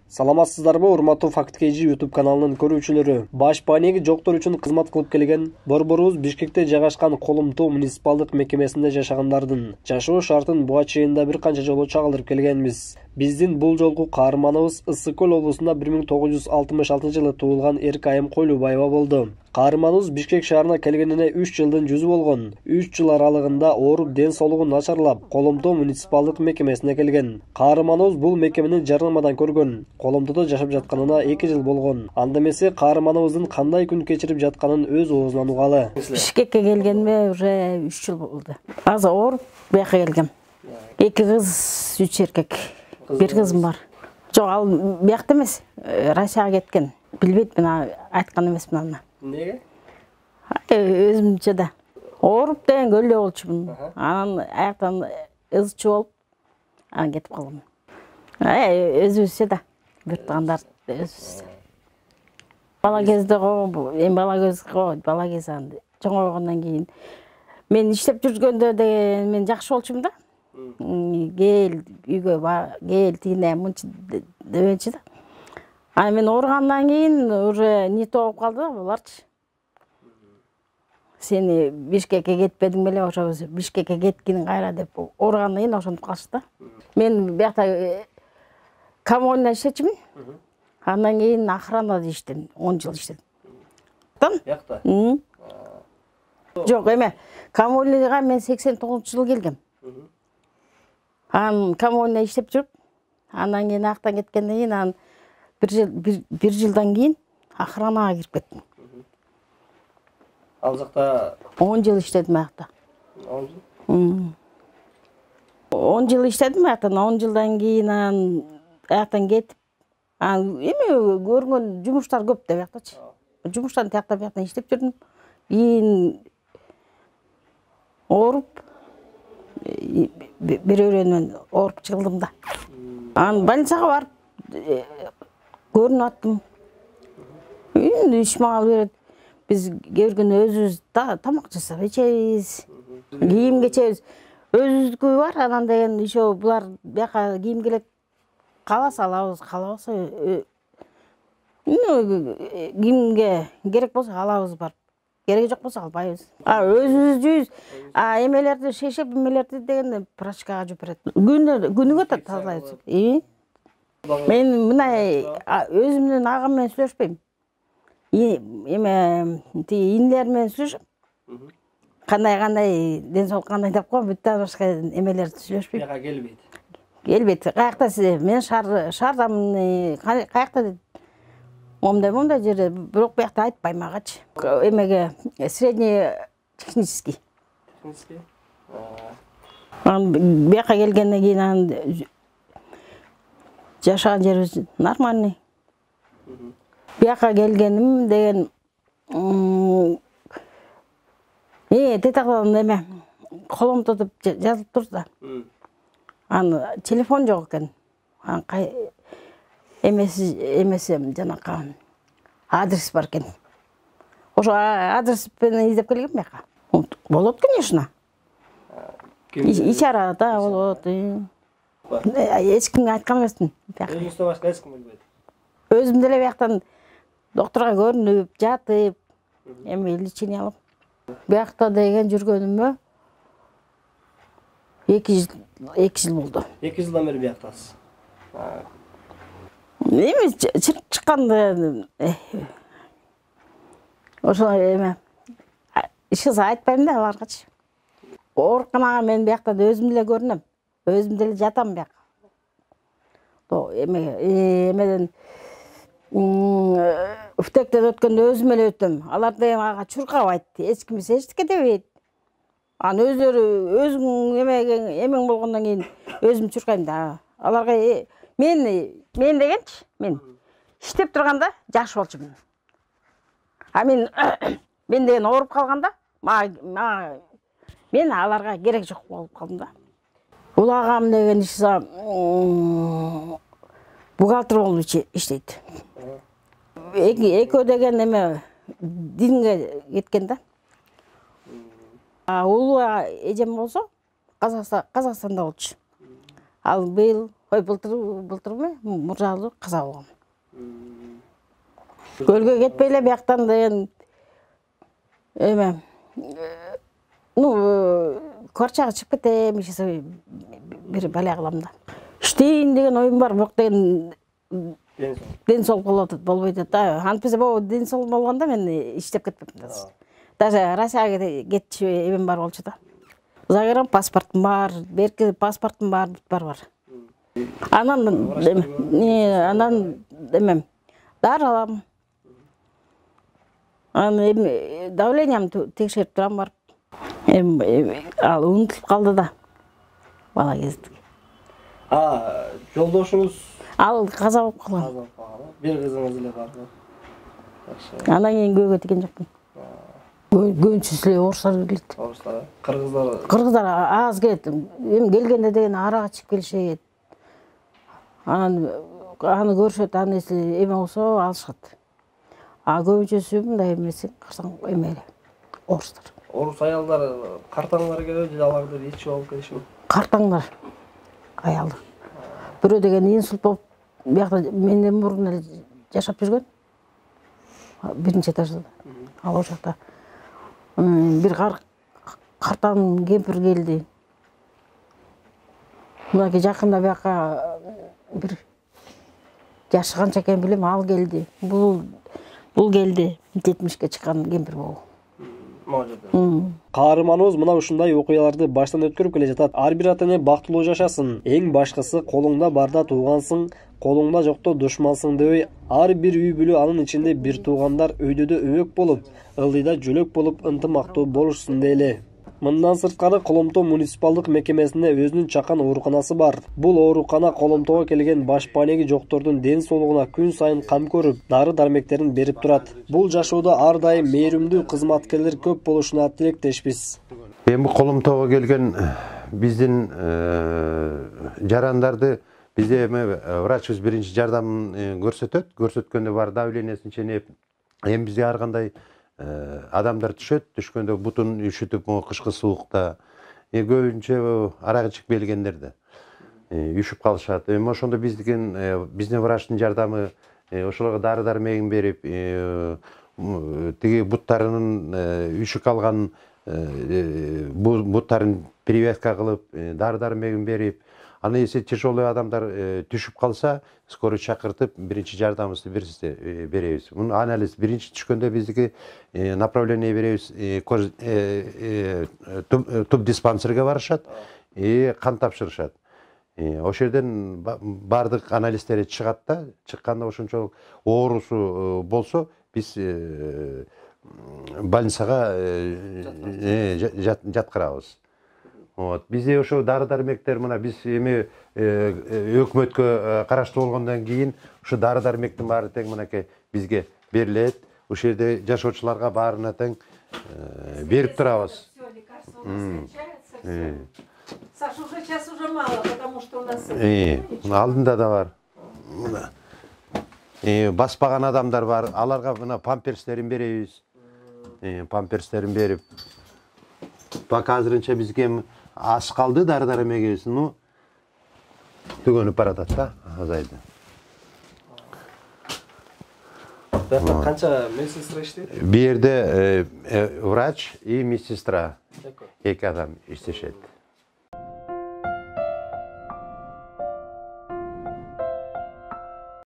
Саламатсыздарбы, урматтуу Факт KG YouTube каналынын көрүүчүлөрү. Баш баанеги жоктор үчүн кызмат кылып келген борборубуз Бишкекте жайгашкан Колумтоо муниципалдык мекемесинде жашагандардын жашоо шартын буга чейин да бир канча жолу чагылдырып келгенбиз. Биздин бул жолку каарманыбыз Ысык Көл облусунда 1966-жылы туулган Эркайым Койлубаева болду. Каарманыбыз Бишкек шаарына келгенине 3 жылдын жүзү болгон. 3 жыл аралыгында ооруп ден соолугу начарлап, Колумтоо муниципалдык мекемесине келген. Каарманыбыз бул мекемени жарнамадан көргөн. Колумтоодо жашап жатканына 2 жыл болгон. Анда эмесе каарманыбыздын кандай күн кечирип жатканын өз оозунан угалы. Бишкекке келгениме уже 3 жыл болду. Азыр ооруп бияка келгем. 2 кыз, 3 эркек. Bir kızım var. Çok al biyakta emez. Raşağa ketken. Bilbeyt ben aytkan emesmin ana. Nege? Özümce de. Orup degen gölle olçumун. Anan ayaktan ızçı olup anan ketip kalım. Özübüzse de. Bürtağandar özübüzse. Bala kezde go, en bala göz go, bala kez andı. Çoğun olgandan keyin. Men işlep жүргөндө деген мен жакшы болчумун да. Gel, үйгө gel тигине мынчы дебенчи да. А мен ооругандан кийин уже не толуп калды буларчы. Сени Бишкекке кетпедиң беле, ошо Бишкекке кеткиниң кайра деп ооругандан кийин ошентип калышты да. Мен биякта коммуналда иштечимин. Андан кийин охранада иштедим, 10 жыл иштедим. Биякта? Жок, эме, коммуналга мен 89-жылы келгем. Коммуналда иштеп жүрүп, андан кийин актан кеткенден кийин анан бир жылдан кийин охранага кирип кеттим. Ал жакта 10 жыл иштедим аякта. 10 жыл? 10 жыл иштедим аяктан, 10 жылдан кийин анан аяктан кетип, эме көргөн жумуштар көп да аяктачы. Жумуштан тияктан бияктан иштеп жүрдүм. Кийин ооруп bir öğrenmen orup çıkıldım da. An больницага барып көрүнүп аттым. Иш мага берет. Биз көргөн өзүбүз да тамак жасап ичебиз. Кийим кечебиз. Өзүбүздүкү бар, анан деген еще булар бияка кийим келет. Каласа алабыз, калабаса кийимге керек болсо алабыз барып. Кереги жок болсо албайбыз. Өзүбүз жүйүз. Эмелерди шешеп, эмелерди деген прачкага жууп берет. Күнүгө тазалайбыз. Мен мындай өзүмдүн агам менен сүйлөшпөйм. Эме инилер менен сүйлөшөм. Кандай ден соолук кандай деп коем, бүттөн башка эмелерди сүйлөшпөйм. Бияка келбейт. Келбейт. Каякта сиз мен шаардамын, каякта момдай жерде, бирок биякта айтпайм агачы. Эмеге средний технический. Технический? Бияка келгенден кийин анан жашаган жерибиз нормальный. Бияка келгеним деген тетагдан эме Колумтоо деп жазылып турду да. Анан телефон жок экен. Эмеси жанакы адрес бар экен. Ошо адрес менен издеп келгем бияка. Болот, конечно. Ичара да болот. Эч кимге айткан эмесмин. Өзүңүздөн башка эч ким билбейт. Өзүм деле бияктан докторго көрүнүп, жатып, эме лечение алып. Биякта деген жүргөнүмө 2 жыл болду. 2 жылдан бери бияктасыз. Эми чырып чыкканды ошо эме ишиз айтпайм да аларгачы. Ооруканага мен биякта өзүм деле көрүнөм. Өзүм деле жатам бияка. Эмеден Уфтектен өткөндө өзүм эле өтөм. Алар деген ага чуркабайт, эч ким эчтеке дебейт. Анан өздөрү эмең болгондон кийин өзүм чуркайм да. Аларга мен дегенчи, мен иштеп турганда жакшы болчумун. Мен деген ооруп калганда, мен аларга керек жок болуп калдым да. Бул агам деген бухгалтер болуп иштейт. Экөө деген эме динге кеткен да. Улуу эжем болсо Казакстанда болчу. Ал быйыл Ой, былтыр ма? Мурда жылы каза болгон. Көлгө кетпей эле бияктан деген эме квартирага чыгып кетем, бир бала кылам да. Иштейин деген оюм бар, бирок деген ден соолук болбойт да. Антпесе могу ден соолук болгондо мен иштеп кетпем. Даже Россияга кетчү эбем бар болчу да. Загран паспортум бар, берки паспортум бар, бар. Анан демем, дар алам. Анан давлениямды текшерип турам барып. Ал унутулуп калды да. Бала кезде. Жолдошуңуз Ал каза болуп калган. Бир кызыңыз эле бар. Андан кийин көйгө тийген жокмун. Көбүнчөсү эле орустар келет. Орустар, кыргыздар аз келет. Эми келгенде деген арага чыгып келишет. Аны көрүшөт, аны эме болсо алышат. Көбүнчөсү мындай эмеси кырсаң эме эле орустар. Орус аялдар картаңдар келет, аларды ичип алып келишет. Картаңдар аялдар. Бирөө деген инсульт болуп, биякта менден мурун эле жашап жүргөн. Биринчи этажда. Ал ошакта бир картан кемпир келди. Мынакей жакында бияка бир жашы канча экен билем, ал келди. Бул келди. 70ке чыккан кемпир болу. Каарманыбыз мына ушундай окуяларды баштан өткөрүп келе жатат. Ар бир ата-эне бактылуу жашасын. Эң башкысы колуңда барда туугансың, колуңда жокто душмансың дебей, ар бир үй бүлө анын ичинде бир туугандар өйдөдө өбөк болуп, ылдыйда жөлөк болуп ынтымактуу болушсун дейли. Мындан сырткары Коломто муниципалдык мекемесинде өзүнүн чакан ооруканасы бар. Бул оорукана Коломтого келген баш банеги жоктордун ден соолугуна күн сайын кам көрүп, дары-дармектерин берип турат. Бул жашоодо ар дайым мээримдүү кызматкерлер көп болушуна тилектешпиз. Эми Коломтого келген биздин жарандарды бизде эми врачыбыз биринчи жардамын көрсөтөт. Көрсөткөндө бар давлениясын ченеп, эми бизге ар кандай адамдар түшкөндө бутун үшүтүп, кышкы суукта, көбүнчө арагы чыгып келгендерди үшүп калышат. Эми ошондо биздин врачтын жардамы ошолорго дары-дармегин берип, тиги буттарынын үшүк алган буттарын привязка кылып, дары-дармегин берип, аны эсе тяжелый адамдар түшүп калса, скорый чакыртып, биринчи жардамыбызды беребиз. Муну анализ биринчи түшкөндө биздики направление беребиз, туп диспансерге барышат, кан тапшырышат. Ошол жерден бардык анализдери чыгат да, чыкканда ошончолук оорусу болсо, биз больницага жаткырабыз. Бизде ошо дары-дармектер мына биз эми өкмөткө караштуу болгондон кийин ушу дары-дармектин баары тең мынакей бизге берилет. Ошол жерде жашоочуларга баарына тең берип турабыз. Саша, сейчас уже мало, потому что у нас... Алдында да бар. Баспаган адамдар бар, аларга мына памперстерин беребиз. Памперстерин берип, пока азырынча бизге аз калды дары-дармегибиз, түгөнүп баратат да, азайды. Канча медсестра иштейт? Бу жерде врач и медсестра эки адам иштешет.